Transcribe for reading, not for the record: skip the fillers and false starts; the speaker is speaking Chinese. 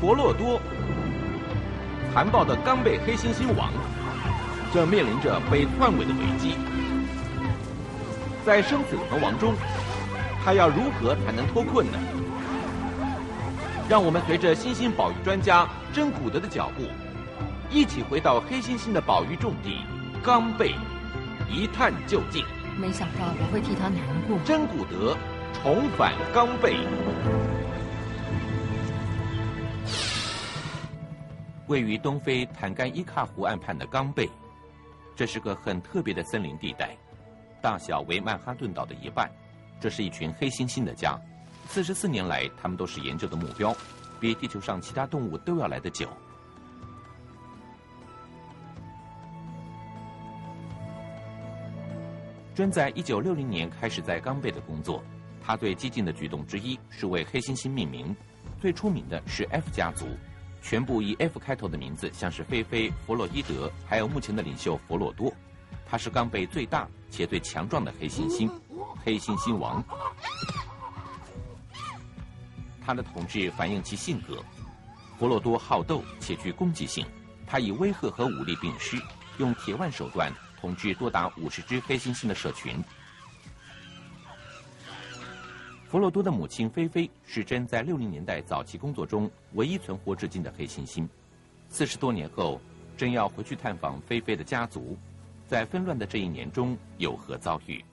佛洛多，残暴的冈贝黑猩猩王，正面临着被篡位的危机。在生死存亡中，他要如何才能脱困呢？让我们随着猩猩保育专家真古德的脚步，一起回到黑猩猩的保育重地冈贝，一探究竟。没想到我会替他难过。真古德重返冈贝。位于东非坦甘伊卡湖岸畔的冈贝，这是个很特别的森林地带，大小为曼哈顿岛的一半。这是一群黑猩猩的家，44年来，他们都是研究的目标，比地球上其他动物都要来得久。真在1960年开始在冈贝的工作，他最激进的举动之一是为黑猩猩命名，最出名的是 F 家族。全部以 F 开头的名字，像是菲菲、弗洛伊德，还有目前的领袖佛洛多。他是冈贝最大且最强壮的黑猩猩，黑猩猩王。他的统治反映其性格。佛洛多好斗且具攻击性，他以威吓和武力并施，用铁腕手段统治多达50只黑猩猩的社群。佛洛多的母亲菲菲是真在60年代早期工作中唯一存活至今的黑猩猩。40多年后，真要回去探访菲菲的家族，在纷乱的这一年中有何遭遇？